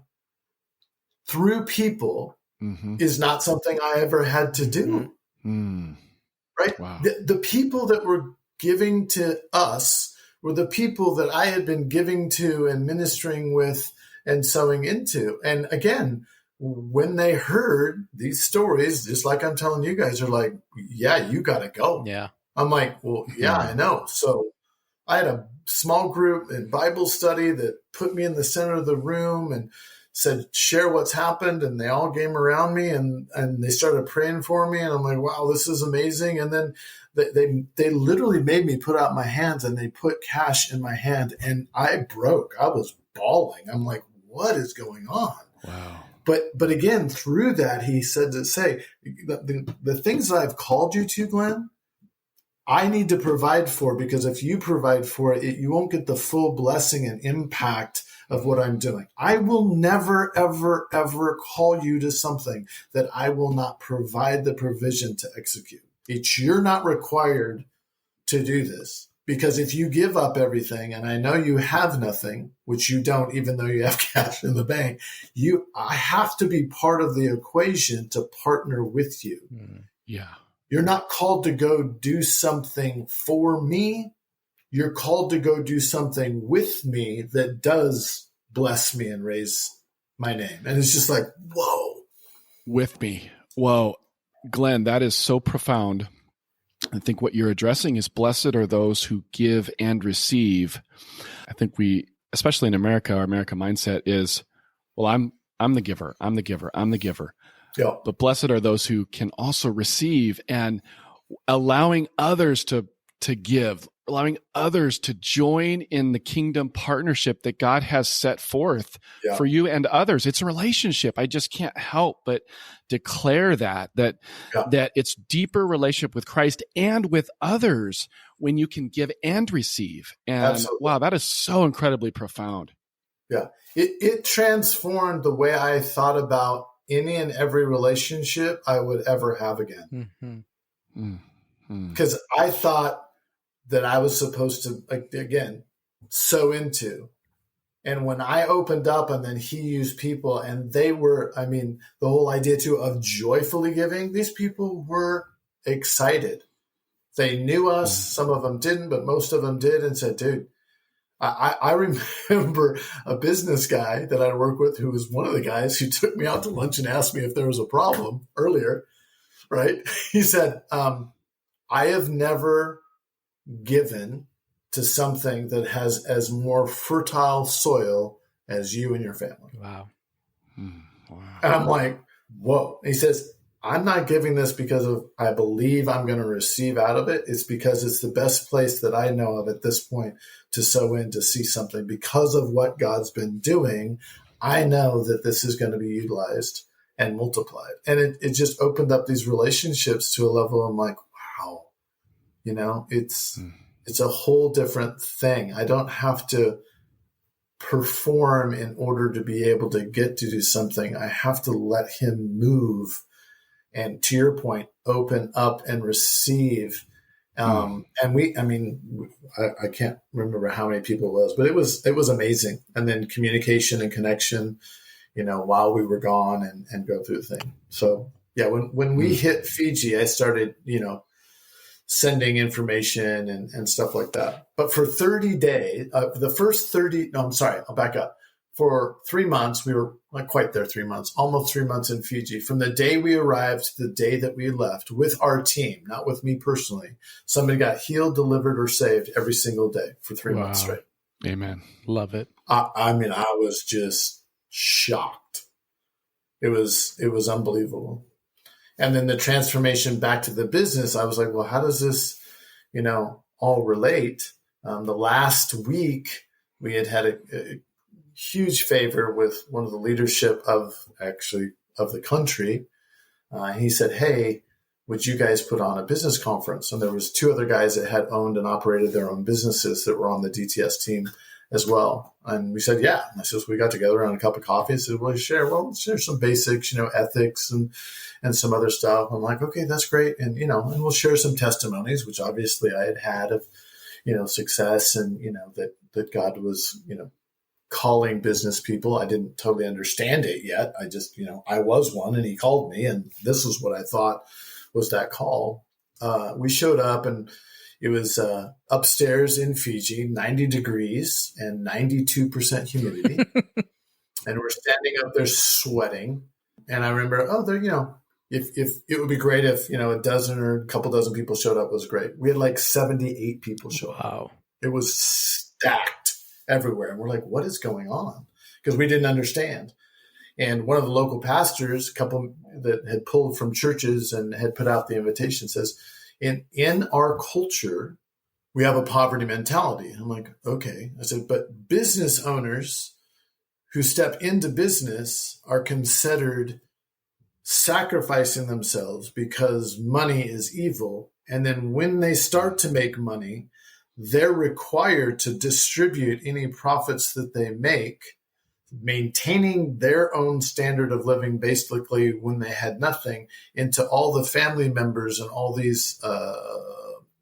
through people is not something I ever had to do. Right? Wow. The people that were giving to us were the people that I had been giving to and ministering with and sowing into. And again, when they heard these stories, just like I'm telling you guys, are like, yeah, you got to go. Yeah. I'm like, well, yeah, I know. So I had a small group in Bible study that put me in the center of the room and said, share what's happened. And they all came around me and they started praying for me. And I'm like, wow, this is amazing. And then they literally made me put out my hands and they put cash in my hand and I broke. I was bawling. I'm like, what is going on? Wow. But again, through that, he said to say, the things that I've called you to, Glenn, I need to provide for, because if you provide for it, you won't get the full blessing and impact of what I'm doing. I will never, ever, ever call you to something that I will not provide the provision to execute. You're not required to do this, because if you give up everything, and I know you have nothing, which you don't, even though you have cash in the bank, I have to be part of the equation to partner with you. Yeah. You're not called to go do something for me. You're called to go do something with me that does bless me and raise my name. And it's just like, whoa. With me. Whoa. Glenn, that is so profound. I think what you're addressing is blessed are those who give and receive. I think especially in America, our America mindset is, well, I'm the giver. I'm the giver. I'm the giver. Yeah. But blessed are those who can also receive, and allowing others to give, allowing others to join in the kingdom partnership that God has set forth for you and others. It's a relationship. I just can't help but declare that it's deeper relationship with Christ and with others when you can give and receive. And Absolutely. Wow, that is so incredibly profound. Yeah. It transformed the way I thought about any and every relationship I would ever have again. Because I thought that I was supposed to, again, sow into. And when I opened up and then he used people, and they were, the whole idea too of joyfully giving, these people were excited. They knew us. Some of them didn't, but most of them did, and said, dude, I remember a business guy that I work with who was one of the guys who took me out to lunch and asked me if there was a problem earlier, right? He said, I have never given to something that has as more fertile soil as you and your family. Wow. Wow. And I'm like, whoa. And he says, I'm not giving this because of I believe I'm going to receive out of it. It's because it's the best place that I know of at this point to sow in, to see something. Because of what God's been doing, I know that this is going to be utilized and multiplied. And it just opened up these relationships to a level I'm like, wow, it's a whole different thing. I don't have to perform in order to be able to get to do something. I have to let him move. And to your point, open up and receive. And I can't remember how many people it was, but it was amazing. And then communication and connection, while we were gone and go through the thing. So yeah, when we hit Fiji, I started, sending information and stuff like that. But for 30 days, I'll back up. For 3 months, we were not quite there 3 months, almost 3 months in Fiji. From the day we arrived to the day that we left with our team, not with me personally, somebody got healed, delivered, or saved every single day for 3 months straight. Amen. Love it. I was just shocked. It was unbelievable. And then the transformation back to the business, I was like, well, how does this, all relate? The last week, we had a huge favor with one of the leadership of the country. He said, hey, would you guys put on a business conference? And there was 2 other guys that had owned and operated their own businesses that were on the DTS team as well. And we said, yeah. And I said, so we got together on a cup of coffee and said, let's share some basics, ethics and some other stuff. I'm like, okay, that's great. And, and we'll share some testimonies, which obviously I had of, success and, that God was, calling business people. I didn't totally understand it yet. I just, I was one and he called me and this is what I thought was that call. We showed up and it was upstairs in Fiji, 90 degrees and 92% humidity. And we're standing up there sweating. And I remember, if it would be great if, a dozen or a couple dozen people showed up, it was great. We had like 78 people show up. Wow. It was stacked everywhere. And we're like, what is going on? Because we didn't understand. And one of the local pastors, a couple that had pulled from churches and had put out the invitation, says, in our culture, we have a poverty mentality. I'm like, okay. I said, but business owners who step into business are considered sacrificing themselves because money is evil. And then when they start to make money, they're required to distribute any profits that they make, maintaining their own standard of living, basically when they had nothing, into all the family members and all these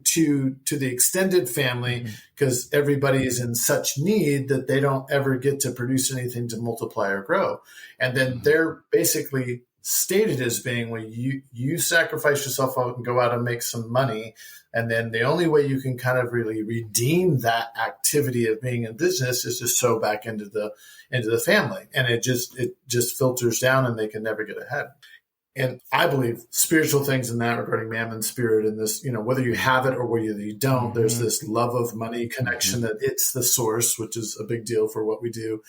to the extended family, because everybody is in such need that they don't ever get to produce anything to multiply or grow. And then they're basically stated as being, well, you sacrifice yourself out and go out and make some money. And then the only way you can kind of really redeem that activity of being in business is to sow back into the family. And it just filters down and they can never get ahead. And I believe spiritual things in that regarding mammon spirit and this, whether you have it or whether you don't, there's this love of money connection that it's the source, which is a big deal for what we do.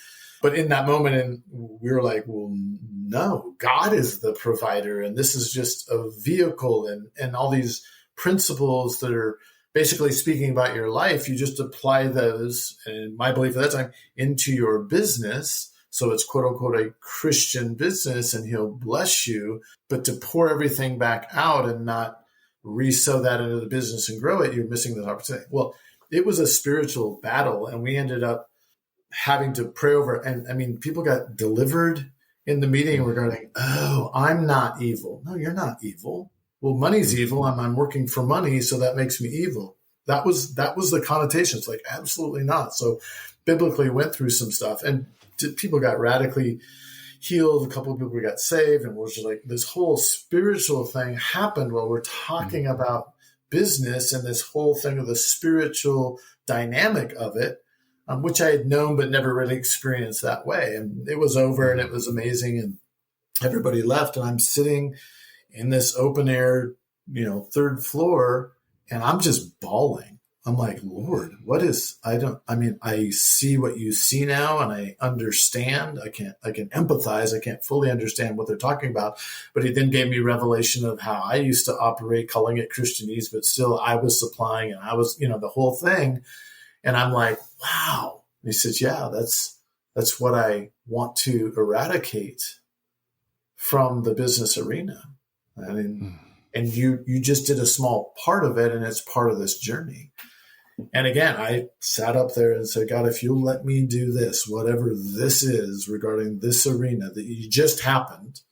But in that moment, and we were like, well, no, God is the provider. And this is just a vehicle and all these principles that are basically speaking about your life. You just apply those, and my belief at that time, into your business. So it's quote unquote a Christian business and he'll bless you, but to pour everything back out and not resow that into the business and grow it, you're missing that opportunity. Well, it was a spiritual battle and we ended up having to pray over. And I mean, people got delivered in the meeting regarding, oh, I'm not evil. No, you're not evil. Well, money's evil and I'm working for money. So that makes me evil. That was the connotation. It's like, absolutely not. So biblically went through some stuff and people got radically healed. A couple of people got saved, and it was just like this whole spiritual thing happened while we're talking about business and this whole thing of the spiritual dynamic of it, which I had known but never really experienced that way. And it was over and it was amazing and everybody left. And I'm sitting in this open air, third floor, and I'm just bawling. I'm like, Lord, I see what you see now, and I understand. I can empathize. I can't fully understand what they're talking about. But he then gave me revelation of how I used to operate, calling it Christianese, but still I was supplying, and I was, the whole thing. And I'm like, wow. And he says, yeah, that's what I want to eradicate from the business arena. I mean, and you just did a small part of it, and it's part of this journey. And again, I sat up there and said, God, if you'll let me do this, whatever this is regarding this arena that you just happened,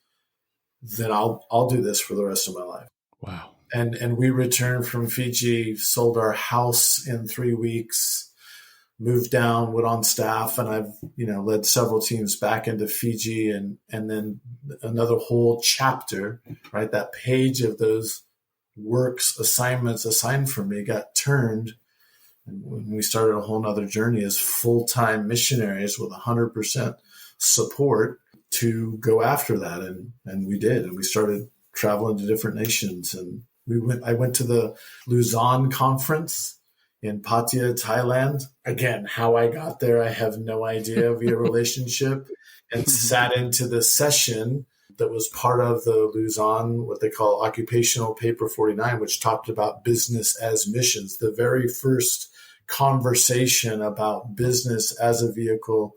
then I'll do this for the rest of my life. Wow. And we returned from Fiji, sold our house in 3 weeks, moved down, went on staff, and I've, led several teams back into Fiji, and then another whole chapter, right? That page of those works, assignments assigned for me got turned. And when we started a whole nother journey as full-time missionaries with 100% support to go after that. And we did. And we started traveling to different nations. And I went to the Luzon conference in Pattaya, Thailand. Again, how I got there, I have no idea, via relationship, and sat into the session that was part of the Luzon, what they call Occupational Paper 49, which talked about business as missions, the very first conversation about business as a vehicle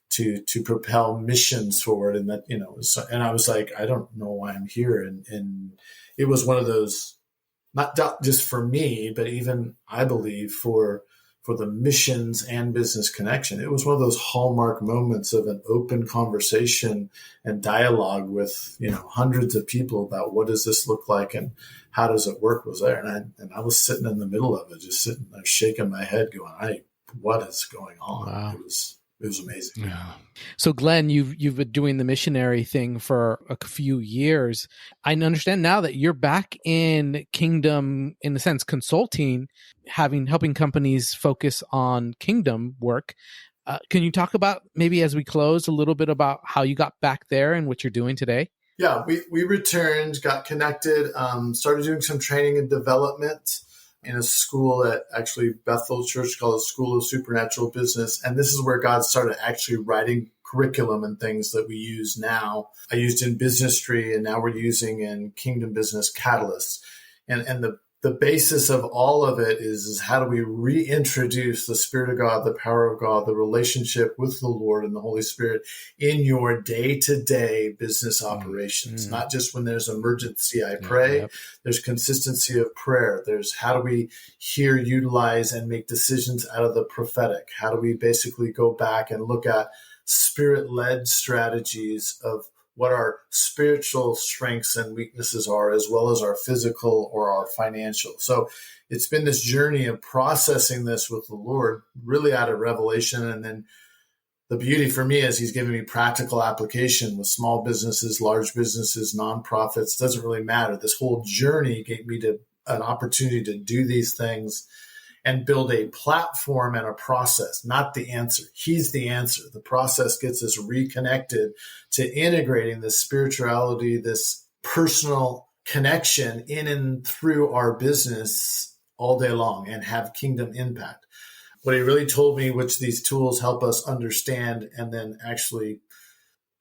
to propel missions forward. And that, and I was like, I don't know why I'm here. And it was one of those, not just for me, but even I believe for the missions and business connection. It was one of those hallmark moments of an open conversation and dialogue with, hundreds of people about what does this look like and how does it work was there. And I was sitting in the middle of it, just sitting there shaking my head going, what is going on? Wow. It was amazing. Yeah. So Glen, you've been doing the missionary thing for a few years. I understand now that you're back in Kingdom, in a sense, consulting, helping companies focus on Kingdom work. Can you talk about, maybe as we close, a little bit about how you got back there and what you're doing today? Yeah, we returned, got connected, started doing some training and development in a school at actually Bethel Church called the School of Supernatural Business. And this is where God started actually writing curriculum and things that we use now. I used in Businessry, and now we're using in Kingdom Business Catalyst. And the basis of all of it is how do we reintroduce the Spirit of God, the power of God, the relationship with the Lord and the Holy Spirit in your day-to-day business operations, not just when there's emergency, I pray. Yep. There's consistency of prayer. There's how do we hear, utilize, and make decisions out of the prophetic? How do we basically go back and look at Spirit-led strategies of what our spiritual strengths and weaknesses are, as well as our physical or our financial. So it's been this journey of processing this with the Lord, really out of revelation. And then the beauty for me is he's giving me practical application with small businesses, large businesses, nonprofits, doesn't really matter. This whole journey gave me an opportunity to do these things and build a platform and a process, not the answer. He's the answer. The process gets us reconnected to integrating this spirituality, this personal connection in and through our business all day long and have kingdom impact. What he really told me, which these tools help us understand and then actually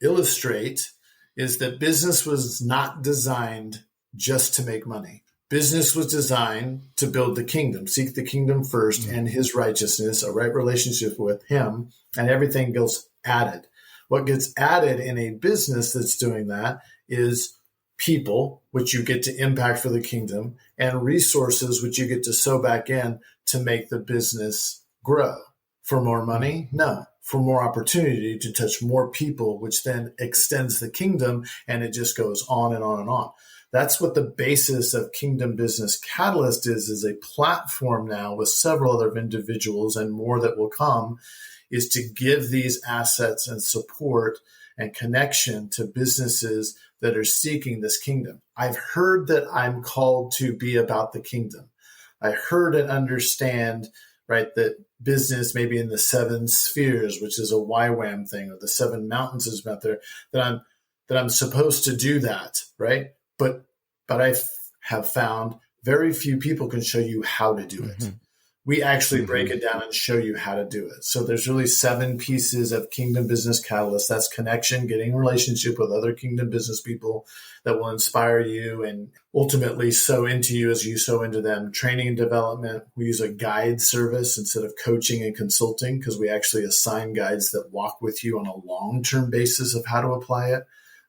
illustrate, is that business was not designed just to make money. Business was designed to build the kingdom, seek the kingdom first and his righteousness, a right relationship with him, and everything gets added. What gets added in a business that's doing that is people, which you get to impact for the kingdom, and resources, which you get to sow back in to make the business grow. For more money? No. For more opportunity to touch more people, which then extends the kingdom, and it just goes on and on and on. That's what the basis of Kingdom Business Catalyst is a platform now with several other individuals and more that will come, is to give these assets and support and connection to businesses that are seeking this kingdom. I've heard that I'm called to be about the kingdom. I heard and understand, right, that business maybe in the 7 spheres, which is a YWAM thing, or the 7 mountains is out there, that I'm supposed to do that, right? But I have found very few people can show you how to do it. we actually break it down and show you how to do it. So there's really 7 pieces of Kingdom Business Catalyst. That's connection, getting a relationship with other Kingdom business people that will inspire you and ultimately sow into you as you sow into them. Training and development. We use a guide service instead of coaching and consulting because we actually assign guides that walk with you on a long-term basis of how to apply it.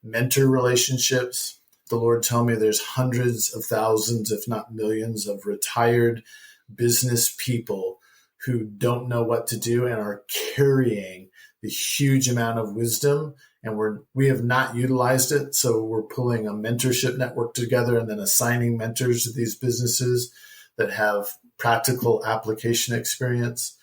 Mentor relationships. The Lord told me there's hundreds of thousands, if not millions, of retired business people who don't know what to do and are carrying the huge amount of wisdom, and we have not utilized it. So we're pulling a mentorship network together and then assigning mentors to these businesses that have practical application experience.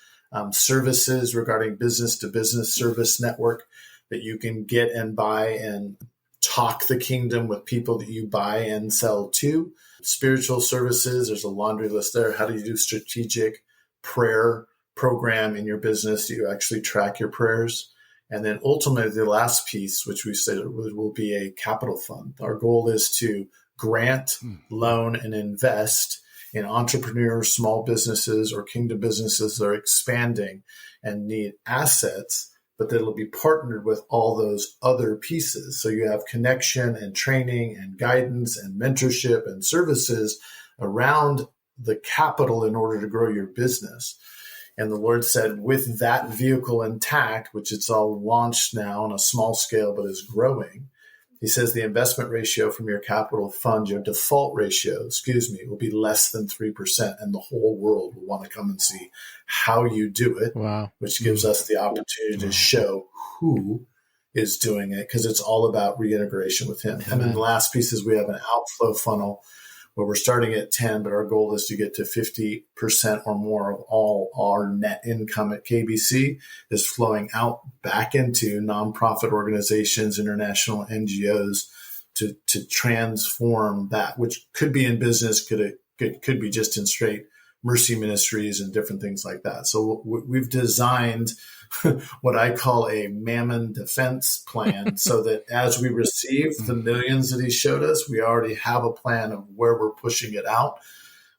Services regarding business to business service network that you can get and buy and talk the kingdom with people that you buy and sell to. Spiritual services, there's a laundry list there. How do you do strategic prayer program in your business? Do you actually track your prayers? And then ultimately the last piece, which we said will be a capital fund. Our goal is to grant, loan, and invest in entrepreneurs, small businesses, or kingdom businesses that are expanding and need assets, but that it'll be partnered with all those other pieces. So you have connection and training and guidance and mentorship and services around the capital in order to grow your business. And the Lord said, with that vehicle intact, which it's all launched now on a small scale, but is growing, he says the investment ratio from your capital fund, your default ratio, will be less than 3%. And the whole world will want to come and see how you do it, which gives us the opportunity to show who is doing it, because it's all about reintegration with him. Amen. And then the last piece is we have an outflow funnel where we're starting at 10, but our goal is to get to 50% or more of all our net income at KBC is flowing out back into nonprofit organizations, international NGOs to transform that, which could be in business, could be just in straight mercy ministries and different things like that. So we've designed what I call a mammon defense plan so that as we receive the millions that he showed us, we already have a plan of where we're pushing it out,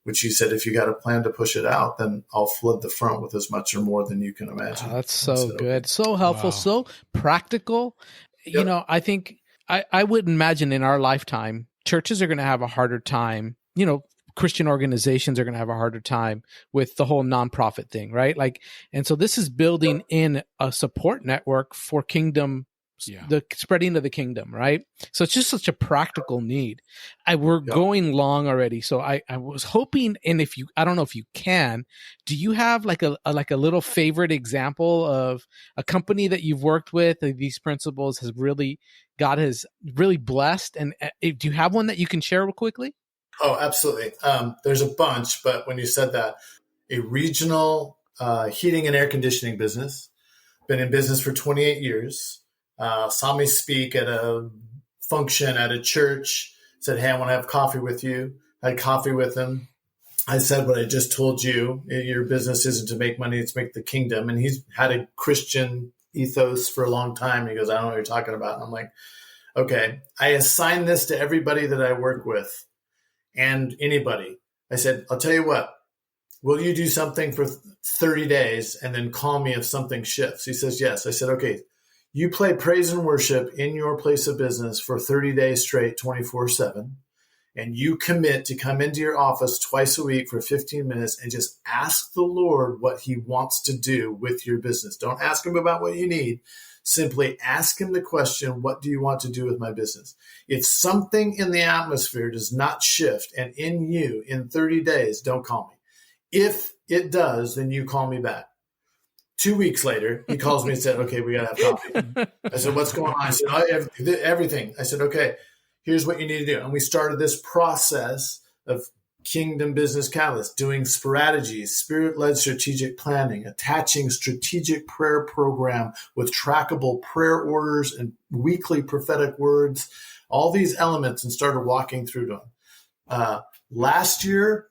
which he said, if you got a plan to push it out, then I'll flood the front with as much or more than you can imagine. That's so good. So helpful, so practical. Yep. You know, I think I would imagine in our lifetime, churches are going to have a harder time, Christian organizations are going to have a harder time with the whole nonprofit thing, right? And so this is building in a support network for kingdom, the spreading of the kingdom, right? So it's just such a practical need. We're going long already. So I was hoping, and I don't know if you can, do you have like a little favorite example of a company that you've worked with, these principles God has really blessed? And do you have one that you can share real quickly? Oh, absolutely. There's a bunch, but when you said that, a regional heating and air conditioning business, been in business for 28 years, saw me speak at a function at a church, said, hey, I want to have coffee with you. I had coffee with him. I said what I just told you, your business isn't to make money, it's to make the kingdom. And he's had a Christian ethos for a long time. He goes, I don't know what you're talking about. And I'm like, okay, I assign this to everybody that I work with. And anybody. I said, I'll tell you what, will you do something for 30 days and then call me if something shifts? He says, yes. I said, okay, you play praise and worship in your place of business for 30 days straight, 24/7. And you commit to come into your office twice a week for 15 minutes and just ask the Lord what he wants to do with your business. Don't ask him about what you need. Simply ask him the question, what do you want to do with my business? If something in the atmosphere does not shift and in you in 30 days, don't call me. If it does, then you call me back. 2 weeks later, he calls me and said, okay, we got to have coffee. I said, what's going on? I said, everything. I said, okay, here's what you need to do. And we started this process of Kingdom Business Catalyst, doing strategies, spirit-led strategic planning, attaching strategic prayer program with trackable prayer orders and weekly prophetic words, all these elements, and started walking through them. Last year,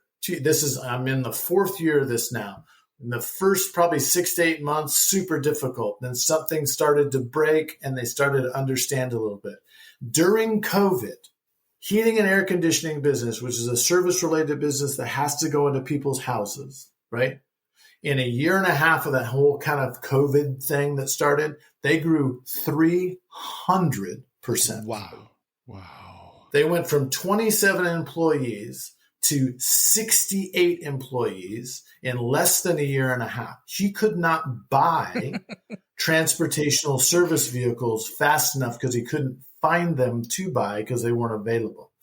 I'm in the 4th year of this now. In the first probably 6 to 8 months, super difficult. Then something started to break and they started to understand a little bit. During COVID, heating and air conditioning business, which is a service-related business that has to go into people's houses, right? In a year and a half of that whole kind of COVID thing that started, they grew 300%. Wow. Wow. They went from 27 employees to 68 employees in less than a year and a half. He could not buy transportational service vehicles fast enough because he couldn't find them to buy because they weren't available.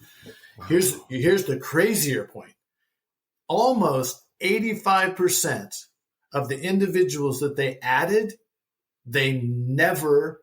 Wow. Here's the crazier point. Almost 85% of the individuals that they added, they never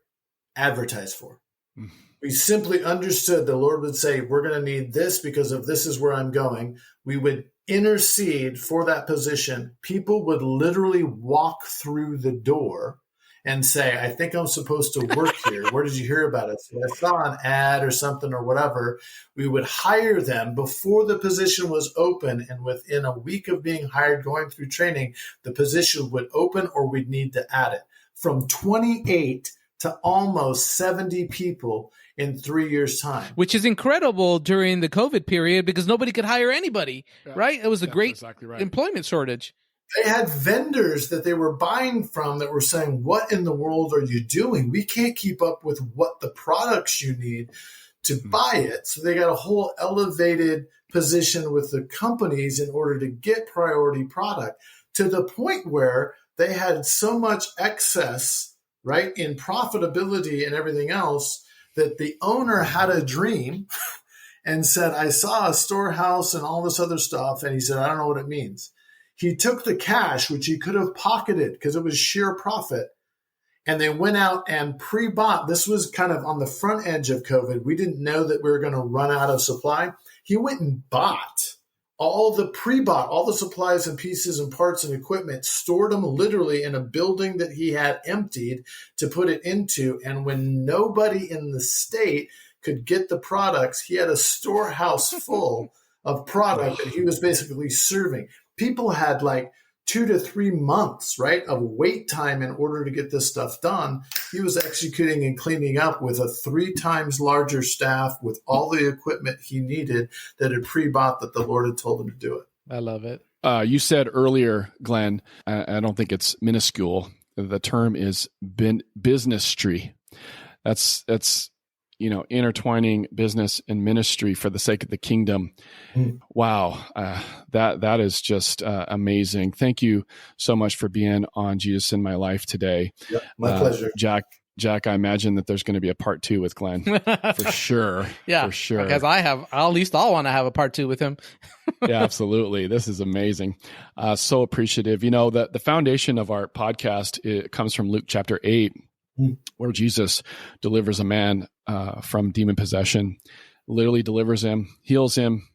advertised for. Mm. We simply understood the Lord would say, we're going to need this because of this is where I'm going. We would intercede for that position. People would literally walk through the door and say, I think I'm supposed to work here. Where did you hear about it? So I saw an ad or something or whatever. We would hire them before the position was open. And within a week of being hired, going through training, the position would open or we'd need to add it. From 28 to almost 70 people in 3 years' time. Which is incredible during the COVID period because nobody could hire anybody, right? It was a great employment shortage. They had vendors that they were buying from that were saying, what in the world are you doing? We can't keep up with what the products you need to buy it. So they got a whole elevated position with the companies in order to get priority product to the point where they had so much excess, right, in profitability and everything else that the owner had a dream and said, I saw a storehouse and all this other stuff. And he said, I don't know what it means. He took the cash, which he could have pocketed because it was sheer profit, and they went out and pre-bought. This was kind of on the front edge of COVID. We didn't know that we were going to run out of supply. He went and bought all the supplies and pieces and parts and equipment, stored them literally in a building that he had emptied to put it into. And when nobody in the state could get the products, he had a storehouse full of product that he was basically serving. People had like 2 to 3 months, right, of wait time in order to get this stuff done. He was executing and cleaning up with a 3 times larger staff with all the equipment he needed that had pre-bought that the Lord had told him to do it. I love it. You said earlier, Glenn, I don't think it's minuscule. The term is businessry. That's intertwining business and ministry for the sake of the kingdom. Wow. That is just amazing. Thank you so much for being on Jesus in My Life today. Yep, my pleasure. Jack, I imagine that there's going to be a part 2 with Glenn for sure. Yeah, for sure. Because at least I'll want to have a part 2 with him. Yeah, absolutely. This is amazing. So appreciative. The foundation of our podcast, it comes from Luke chapter 8, where Jesus delivers a man from demon possession, literally delivers him, heals him,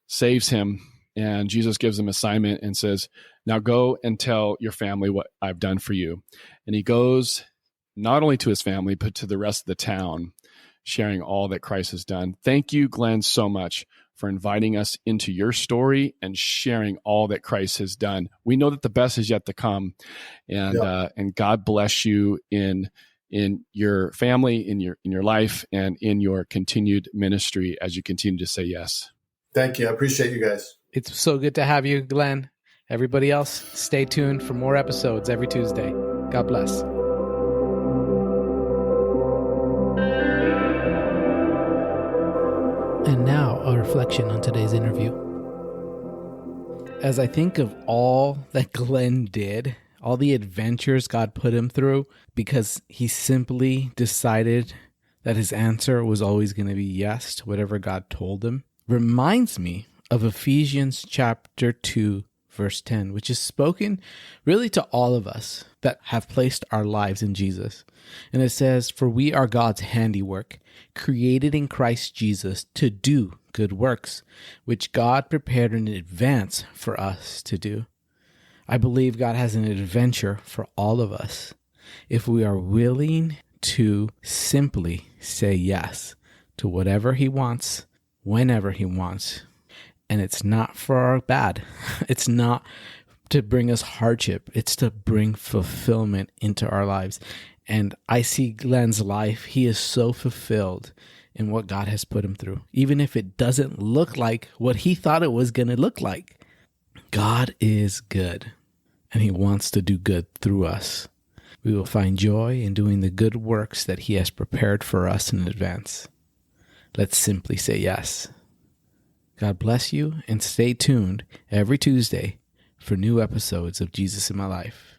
saves him. And Jesus gives him assignment and says, now go and tell your family what I've done for you. And he goes not only to his family, but to the rest of the town, sharing all that Christ has done. Thank you, Glenn, so much for inviting us into your story and sharing all that Christ has done. We know that the best is yet to come. And God bless you in your family, in your life, and in your continued ministry as you continue to say yes. Thank you. I appreciate you guys. It's so good to have you, Glenn. Everybody else, stay tuned for more episodes every Tuesday. God bless. And now, a reflection on today's interview. As I think of all that Glenn did, all the adventures God put him through, because he simply decided that his answer was always going to be yes to whatever God told him, reminds me of Ephesians chapter 2, verse 10, which is spoken really to all of us that have placed our lives in Jesus. And it says, for we are God's handiwork, created in Christ Jesus to do good works, which God prepared in advance for us to do. I believe God has an adventure for all of us if we are willing to simply say yes to whatever He wants, whenever He wants. And it's not for our bad. It's not to bring us hardship. It's to bring fulfillment into our lives. And I see Glen's life. He is so fulfilled in what God has put him through, even if it doesn't look like what he thought it was going to look like. God is good. and He wants to do good through us. We will find joy in doing the good works that He has prepared for us in advance. Let's simply say yes. God bless you, and stay tuned every Tuesday for new episodes of Jesus in My Life.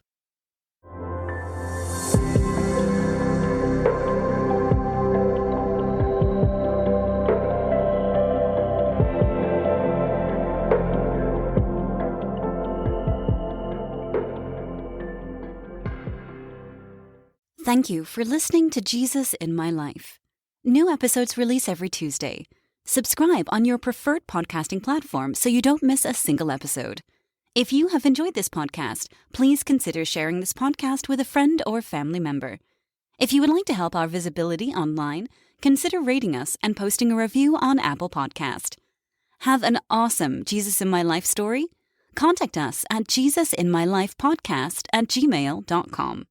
Thank you for listening to Jesus in My Life. New episodes release every Tuesday. Subscribe on your preferred podcasting platform so you don't miss a single episode. If you have enjoyed this podcast, please consider sharing this podcast with a friend or family member. If you would like to help our visibility online, consider rating us and posting a review on Apple Podcast. Have an awesome Jesus in My Life story? Contact us at jesusinmylifepodcast@gmail.com.